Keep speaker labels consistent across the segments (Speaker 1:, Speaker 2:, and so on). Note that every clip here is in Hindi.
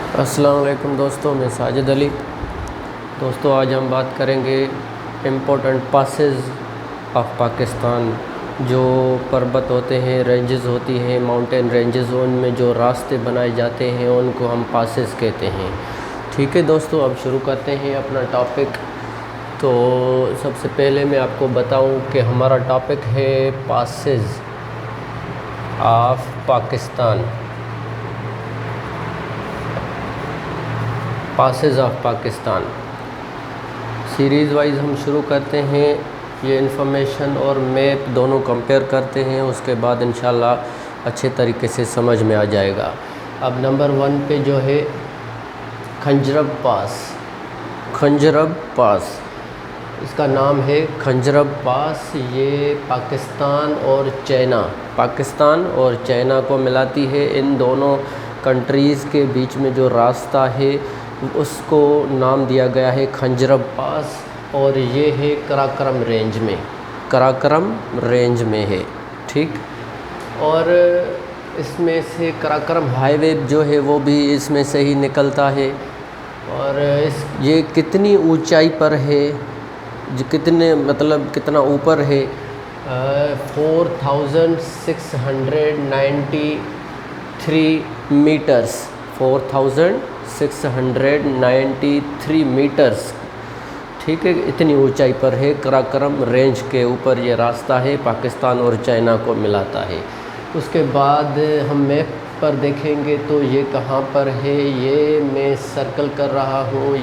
Speaker 1: अस्सलाम वालेकुम दोस्तों, मैं साजिद अली। दोस्तों, आज हम बात करेंगे इम्पोर्टेंट पासेस ऑफ पाकिस्तान। जो पर्वत होते हैं, रेंजेस होती हैं, माउंटेन रेंजेस, उनमें जो रास्ते बनाए जाते हैं उनको हम पासेस कहते हैं। ठीक है दोस्तों, अब शुरू करते हैं अपना टॉपिक। तो सबसे पहले मैं आपको बताऊं कि हमारा टॉपिक है passes of Pakistan. Passes of Pakistan series wise हम शुरू करते हैं। ये इन्फॉर्मेशन और मैप दोनों कंपेयर करते हैं, उसके बाद इंशाल्लाह अच्छे तरीके से समझ में आ जाएगा। अब नंबर 1 पे जो है खंजरब पास। खंजरब पास, इसका नाम है खंजरब पास। ये पाकिस्तान और चाइना को मिलाती है। इन दोनों कंट्रीज़ के बीच में जो रास्ता है उसको नाम दिया गया है खंजरब पास, और ये है कराकरम रेंज में है। ठीक, और इसमें से कराकरम हाईवे जो है वो भी इसमें से ही निकलता है। और ये कितनी ऊंचाई पर है, जो कितना ऊपर है, 4693 मीटर्स, 4693 मीटर्स। ठीक है, इतनी ऊंचाई पर है। कराकरम रेंज के ऊपर ये रास्ता है, पाकिस्तान और चाइना को मिलाता है। उसके बाद हम मैप पर देखेंगे तो ये कहाँ पर है, ये मैं सर्कल कर रहा हूँ,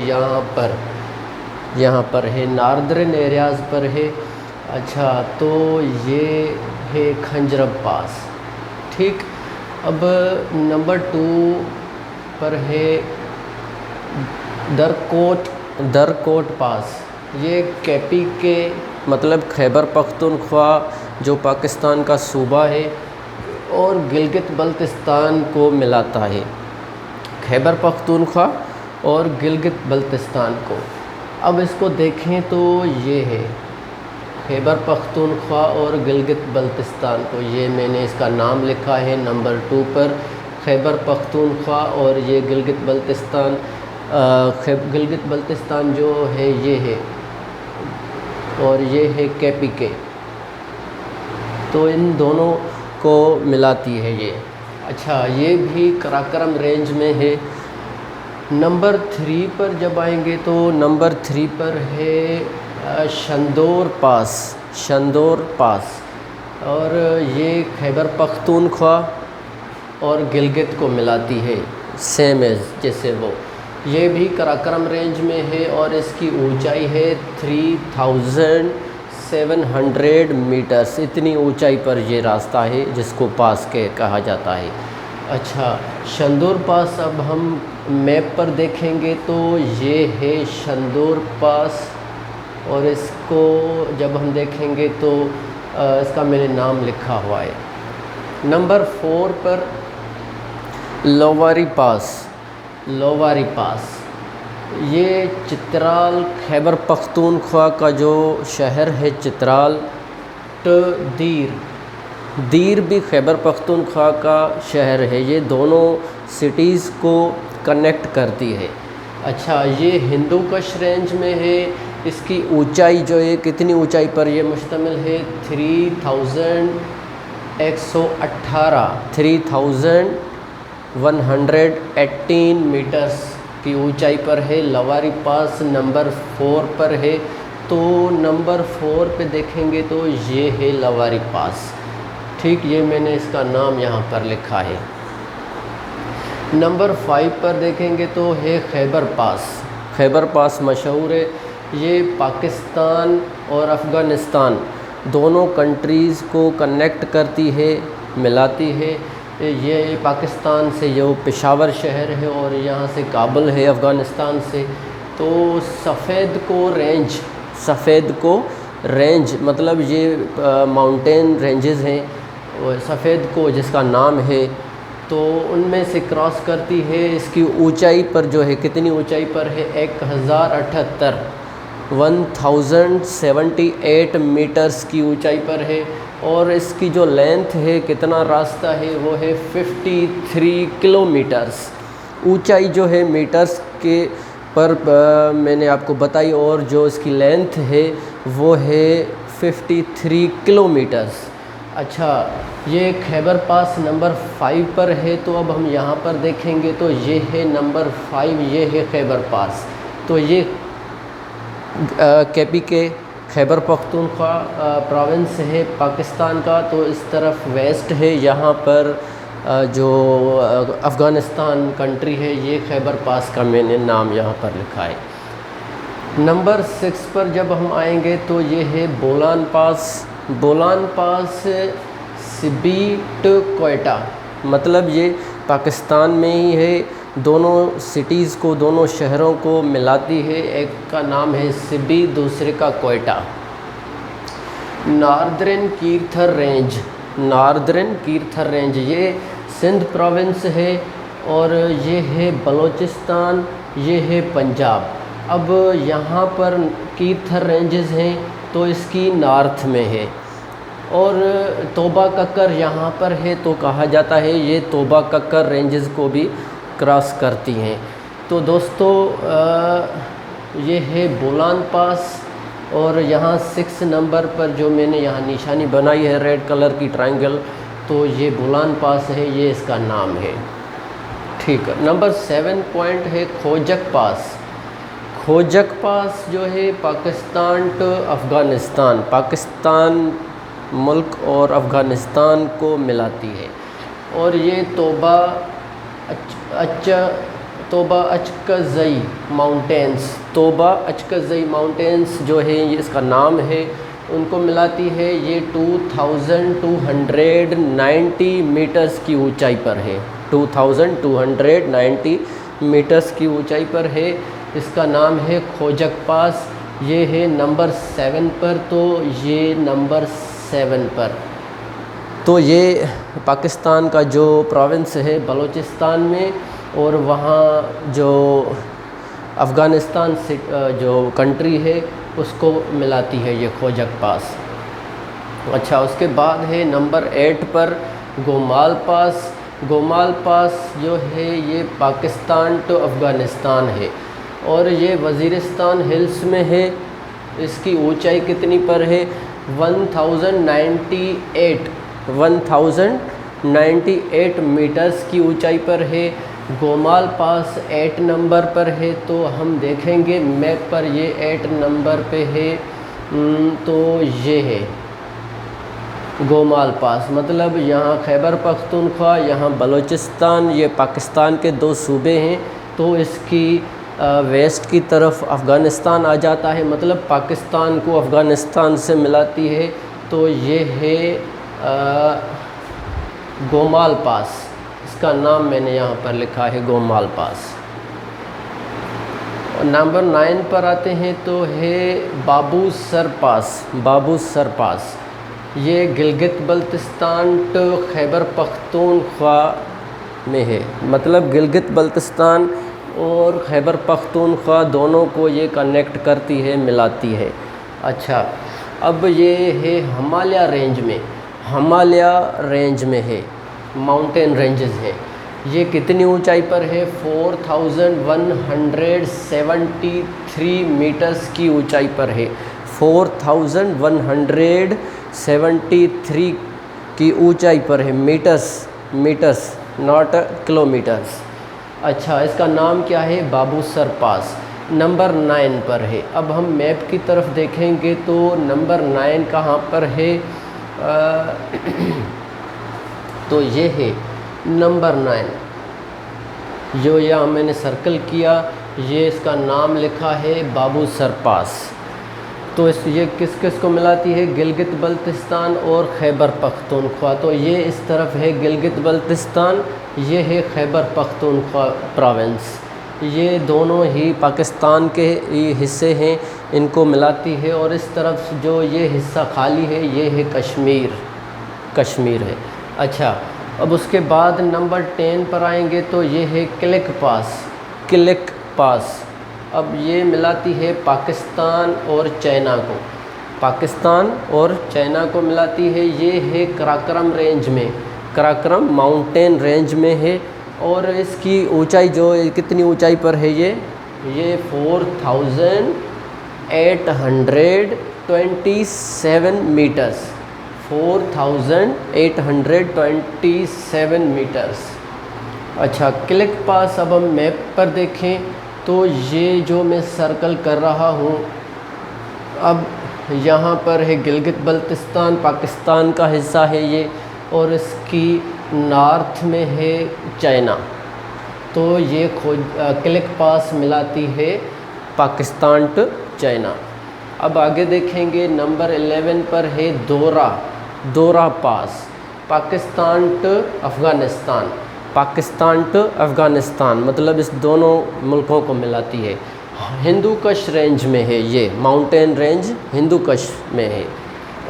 Speaker 1: यहाँ पर है, नॉर्दर्न एरियाज़ पर है। अच्छा, तो ये है खंजरब पास। ठीक, अब नंबर 2 पर है दरकोट पास। ये केपी के खैबर पख्तूनख्वा जो पाकिस्तान का सूबा है और गिलगित बल्तिस्तान को मिलाता है। खैबर पख्तूनख्वा और गिलगित बल्तिस्तान को, अब इसको देखें तो ये है खैबर पख्तूनख्वा और गिलगित बल्तिस्तान को, ये मैंने इसका नाम लिखा है नंबर 2 पर, खैबर पख्तूनख्वा। और ये गिलगित बल्तिस्तान जो है ये है, और ये है केपी के, तो इन दोनों को मिलाती है ये। अच्छा, ये भी कराकरम रेंज में है। नंबर 3 पर जब आएंगे तो नंबर 3 पर है शंदोर पास, और ये खैबर पख्तूनख्वा और गिलगित को मिलाती है, सेम एज जैसे वो। ये भी कराकरम रेंज में है और इसकी ऊंचाई है 3700 मीटर्स। इतनी ऊंचाई पर ये रास्ता है जिसको पास के कहा जाता है। अच्छा, शंदोर पास अब हम मैप पर देखेंगे तो ये है शंदोर पास, और इसको जब हम देखेंगे तो इसका मैंने नाम लिखा हुआ है। नंबर 4 पर लोवारी पास। ये चित्राल, खैबर पख्तूनख्वा का जो शहर है चित्राल, दीर भी खैबर पख्तूनख्वा का शहर है। ये दोनों सिटीज़ को कनेक्ट करती है। अच्छा, ये हिंदू कश रेंज में है। इसकी ऊंचाई जो है, कितनी ऊंचाई पर ये मुश्तमिल है, 3118 मीटर्स की ऊंचाई पर है। लवारी पास नंबर 4 पर है। तो नंबर 4 पे देखेंगे तो ये है लवारी पास। ठीक, ये मैंने इसका नाम यहाँ पर लिखा है। नंबर 5 पर देखेंगे तो है खैबर पास मशहूर है। ये पाकिस्तान और अफ़गानिस्तान दोनों कंट्रीज़ को कनेक्ट करती है, मिलाती है। ये पाकिस्तान से जो पेशावर शहर है और यहाँ से काबुल है अफ़गानिस्तान से। तो सफ़ेद को रेंज ये माउंटेन रेंजेस हैं, सफ़ेद को जिसका नाम है, तो उनमें से क्रॉस करती है। इसकी ऊंचाई पर जो है, कितनी ऊंचाई पर है, 1078 मीटर्स की ऊंचाई पर है। और इसकी जो लेंथ है, कितना रास्ता है, वो है 53 किलोमीटर्स। ऊंचाई जो है मीटर्स के पर मैंने आपको बताई, और जो इसकी लेंथ है वो है 53 किलोमीटर्स। अच्छा, ये खैबर पास नंबर 5 पर है। तो अब हम यहाँ पर देखेंगे तो ये है नंबर 5, ये है खैबर पास। तो ये KPK खैबर पख्तूनख्वा प्रोविंस है पाकिस्तान का। तो इस तरफ वेस्ट है, यहाँ पर जो अफ़गानिस्तान कंट्री है, ये खैबर पास का मैंने नाम यहाँ पर लिखा है। नंबर 6 पर जब हम आएंगे तो ये है बोलान पास। बोलान पास सिबी टू कोयटा, मतलब ये पाकिस्तान में ही है। दोनों सिटीज़ को, दोनों शहरों को मिलाती है। एक का नाम है सिबी, दूसरे का Quetta. Northern Kirthar range, northern Kirthar range ये सिंध प्रोविंस है, और ये है बलूचिस्तान, ये है पंजाब। अब यहाँ पर कीर्थर रेंजेस हैं तो इसकी नॉर्थ में है, और तोबा कक्कर यहाँ पर है, तो कहा जाता है ये तोबा कक्कर रेंजेस को भी क्रॉस करती हैं। तो दोस्तों ये है बोलान पास, और यहाँ 6 नंबर पर जो मैंने यहाँ निशानी बनाई है रेड कलर की ट्रायंगल, तो ये बोलान पास है, ये इसका नाम है। ठीक है। नंबर 7 पॉइंट है खोजक पास। खोजक पास जो है पाकिस्तान टू अफ़गानिस्तान, पाकिस्तान मुल्क और अफ़गानिस्तान को मिलाती है, और ये तोबा अचकज़ई माउंटेंस, तोबा अचकज़ई माउंटेंस जो है ये इसका नाम है, उनको मिलाती है। ये 2290 मीटर्स की ऊंचाई पर है, 2290 मीटर्स की ऊंचाई पर है। इसका नाम है खोजक पास। ये है नंबर 7 पर, तो ये नंबर 7 पर। तो ये पाकिस्तान का जो प्रोविंस है बलूचिस्तान में, और वहाँ जो अफ़गानिस्तान से जो कंट्री है उसको मिलाती है ये खोजक पास। अच्छा, उसके बाद है नंबर 8 पर गोमाल पास। गोमाल पास जो है ये पाकिस्तान टू अफ़गानिस्तान है, और ये वज़ीरिस्तान हिल्स में है। इसकी ऊंचाई कितनी पर है? 1098 मीटर्स की ऊंचाई पर है। गोमाल पास 8 नंबर पर है, तो हम देखेंगे मैप पर ये 8 नंबर पे है। तो ये है गोमाल पास, मतलब यहाँ खैबर पख्तूनख्वा, यहाँ बलूचिस्तान, ये पाकिस्तान के 2 सूबे हैं। तो इसकी वेस्ट की तरफ अफ़गानिस्तान आ जाता है, मतलब पाकिस्तान को अफ़गानिस्तान से मिलाती है। तो ये है गोमाल पास, इसका नाम मैंने यहाँ पर लिखा है गोमाल पास। और नंबर 9 पर आते हैं तो है बाबू सर पास। बाबू सर पास ये गिलगित बल्तिस्तान टू खैबर पख्तूनख्वा में है, मतलब गिलगित बल्तिस्तान और खैबर पख्तूनख्वा दोनों को ये कनेक्ट करती है, मिलाती है। अच्छा, अब ये है हिमालय रेंज में, हिमालय रेंज में है, माउंटेन रेंजेस है। ये कितनी ऊंचाई पर है? 4173 मीटर्स की ऊंचाई पर है। 4173 की ऊंचाई पर है, मीटर्स नॉट किलोमीटर्स। अच्छा, इसका नाम क्या है? बाबू सर पास, नंबर 9 पर है। अब हम मैप की तरफ देखेंगे तो नंबर 9 कहाँ पर है? तो ये है नंबर 9, जो यहाँ मैंने सर्कल किया, ये इसका नाम लिखा है बाबू सर पास। तो ये किस किस को मिलाती है? गिलगित बल्तिस्तान और खैबर पख्तूनख्वा। तो ये इस तरफ है गिलगित बल्तिस्तान, ये है खैबर पख्तूनख्वा प्रोविंस। ये दोनों ही पाकिस्तान के हिस्से हैं, इनको मिलाती है। और इस तरफ जो ये हिस्सा खाली है ये है कश्मीर है। अच्छा, अब उसके बाद नंबर 10 पर आएंगे तो ये है क्लिक पास। अब ये मिलाती है पाकिस्तान और चाइना को, पाकिस्तान और चाइना को मिलाती है। ये है कराक्रम रेंज में, कराक्रम माउंटेन रेंज में है। और इसकी ऊंचाई जो कितनी ऊंचाई पर है ये 4827 मीटर्स, 4827 मीटर्स। अच्छा, क्लिक पास अब हम मैप पर देखें तो ये जो मैं सर्कल कर रहा हूँ, अब यहाँ पर है गिलगित बल्तिस्तान, पाकिस्तान का हिस्सा है ये, और इसकी नॉर्थ में है चाइना। तो ये क्लिक पास मिलाती है पाकिस्तान टू चाइना। अब आगे देखेंगे नंबर 11 पर है दोरा पास, पाकिस्तान टू अफ़गानिस्तान, पाकिस्तान टू अफ़गानिस्तान, मतलब इस दोनों मुल्कों को मिलाती है। हिंदू कुश रेंज में है ये, माउंटेन रेंज हिंदू कुश में है।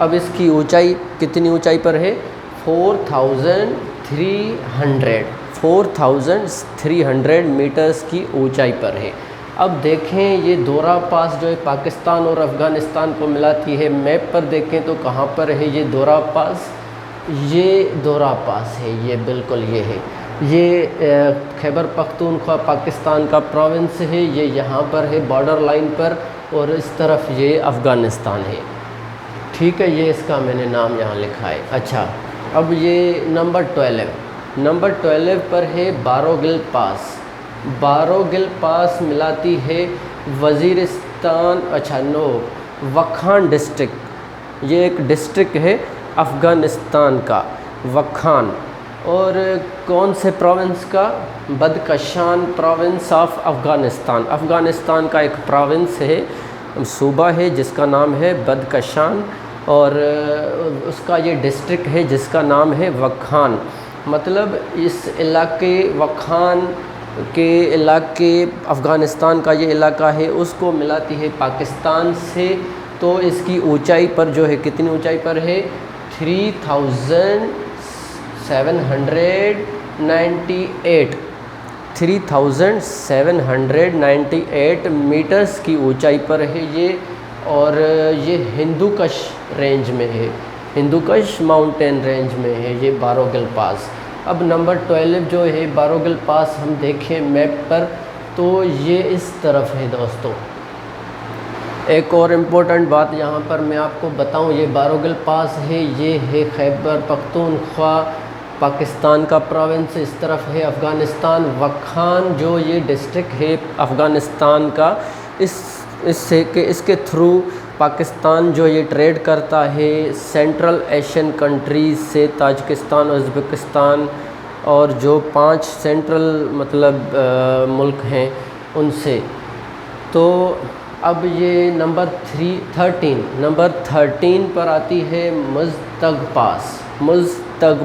Speaker 1: अब इसकी ऊंचाई कितनी ऊंचाई पर है 4,300 मीटर्स की ऊंचाई पर है। अब देखें ये दोरा पास जो है पाकिस्तान और अफ़गानिस्तान को मिलाती है। मैप पर देखें तो कहाँ पर है ये दोरा पास, ये दोरा पास है, ये बिल्कुल ये है। ये खैबर पख्तूनख्वा पाकिस्तान का प्रोविंस है, ये यहाँ पर है बॉर्डर लाइन पर, और इस तरफ ये अफ़गानिस्तान है। ठीक है, ये इसका मैंने नाम यहाँ लिखा है। अच्छा, अब ये नंबर 12 पर है बारोगिल पास। बारोगिल पास मिलाती है वज़ीरिस्तान, वखान डिस्ट्रिक्ट, ये एक डिस्ट्रिक्ट है अफ़गानिस्तान का, वखान। और कौन से प्रोविंस का, बदकशान प्रोविंस ऑफ अफ़गानिस्तान, अफ़गानिस्तान का एक प्रोविंस है, सूबा है जिसका नाम है बदकशान, और उसका ये डिस्ट्रिक्ट है जिसका नाम है वखान। मतलब इस इलाके वखान के इलाके, अफ़गानिस्तान का ये इलाका है, उसको मिलाती है पाकिस्तान से। तो इसकी ऊंचाई पर जो है, कितनी ऊंचाई पर है 3,798 मीटर्स की ऊंचाई पर है ये, और ये हिंदू कुश रेंज में है, हिंदू कुश माउंटेन रेंज में है ये बारोगिल पास। अब नंबर 12 जो है बारोगिल पास हम देखें मैप पर तो ये इस तरफ है दोस्तों। एक और इम्पोर्टेंट बात यहाँ पर मैं आपको बताऊँ, ये बारोगिल पास है, ये है खैबर पख्तूनख्वा पाकिस्तान का प्रोविंस, इस तरफ है अफ़गानिस्तान। वखान जो ये डिस्ट्रिक्ट है अफ़गानिस्तान का, इसके थ्रू पाकिस्तान जो ये ट्रेड करता है सेंट्रल एशियन कंट्रीज़ से, ताजिकिस्तान, उज़्बेकिस्तान और जो 5 सेंट्रल मतलब मुल्क हैं उनसे। तो अब ये नंबर 13 पर आती है मुज़्तग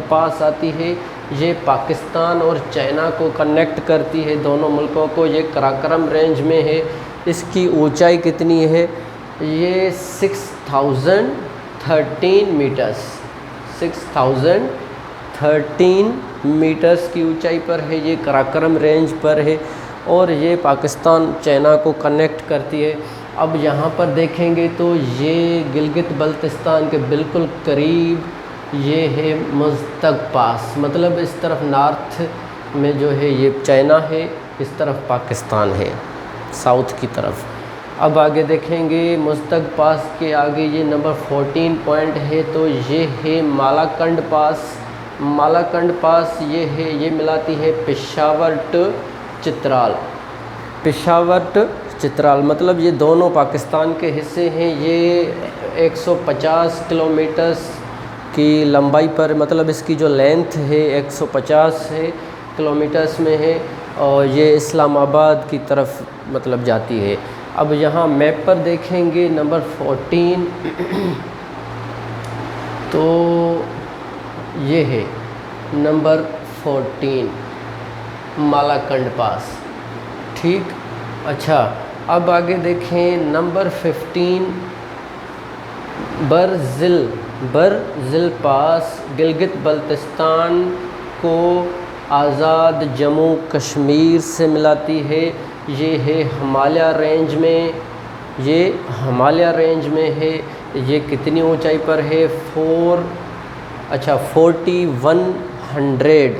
Speaker 1: पास आती है। ये पाकिस्तान और चाइना को कनेक्ट करती है, दोनों मुल्कों को। ये कराकरम रेंज में है। इसकी ऊंचाई कितनी है, ये 6013 मीटर्स की ऊंचाई पर है, ये कराकरम रेंज पर है, और ये पाकिस्तान चाइना को कनेक्ट करती है। अब यहाँ पर देखेंगे तो ये गिलगित बल्तिस्तान के बिल्कुल करीब ये है मुज़्तग पास, मतलब इस तरफ नॉर्थ में जो है ये चाइना है, इस तरफ पाकिस्तान है साउथ की तरफ। अब आगे देखेंगे मुज़्तग पास के आगे ये नंबर 14 पॉइंट है, तो ये है मालाकंड पास ये है, ये मिलाती है पेशावर टू चित्राल, मतलब ये दोनों पाकिस्तान के हिस्से हैं। ये 150 किलोमीटर्स की लंबाई पर, मतलब इसकी जो लेंथ है 150 किलोमीटर्स में है, और ये इस्लामाबाद की तरफ मतलब जाती है। अब यहाँ मैप पर देखेंगे नंबर 14 तो ये है नंबर 14 मालाकंड पास। ठीक, अच्छा अब आगे देखें नंबर 15 बरज़िल पास, गिलगित बल्तिस्तान को आज़ाद जम्मू कश्मीर से मिलाती है। ये है हिमालय रेंज में, ये हिमालय रेंज में है। ये कितनी ऊंचाई पर है 4100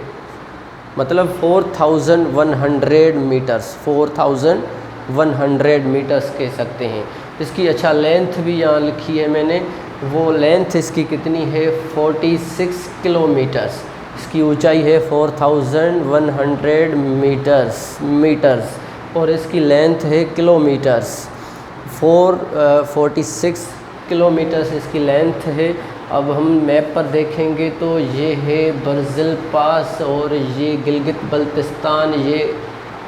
Speaker 1: मतलब 4100 मीटर्स, 4100 मीटर्स कह सकते हैं। इसकी अच्छा लेंथ भी यहाँ लिखी है मैंने, वो लेंथ इसकी कितनी है 46 किलोमीटर्स। इसकी ऊंचाई है 4100 मीटर्स और इसकी लेंथ है किलोमीटर्स, 46 किलोमीटर्स इसकी लेंथ है। अब हम मैप पर देखेंगे तो ये है बर्जिल पास और ये गिलगित बल्तिस्तान, ये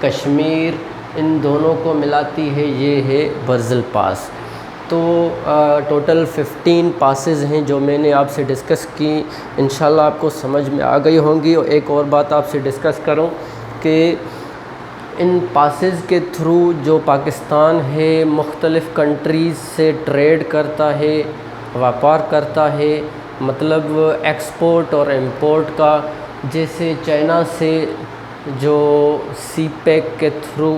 Speaker 1: कश्मीर, इन दोनों को मिलाती है ये है बर्जिल पास। तो टोटल 15 पासेस हैं जो मैंने आपसे डिस्कस की, इंशाल्लाह आपको समझ में आ गई होंगी। और एक और बात आपसे डिस्कस करूं कि इन पासेस के थ्रू जो पाकिस्तान है मुख्तलिफ़ कंट्रीज़ से ट्रेड करता है, व्यापार करता है, मतलब एक्सपोर्ट और इंपोर्ट का। जैसे चाइना से जो सी पैक के through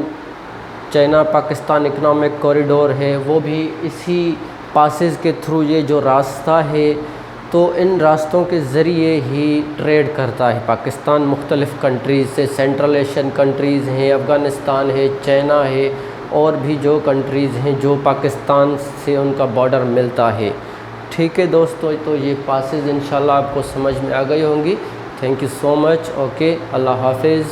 Speaker 1: China Pakistan economic corridor है, वो भी इसी पासेस के थ्रू ये जो रास्ता है, तो इन रास्तों के ज़रिए ही ट्रेड करता है पाकिस्तान मुख्तलिफ़ कंट्रीज़ से। सेंट्रल एशियन कंट्रीज़ हैं, अफ़गानिस्तान है, चाइना है और भी जो कंट्रीज़ हैं जो पाकिस्तान से उनका बॉर्डर मिलता है। ठीक है दोस्तों, तो ये पासेस इंशाल्लाह आपको समझ में आ गई होंगी। Thank you so much. Okay, अल्लाह हाफिज़।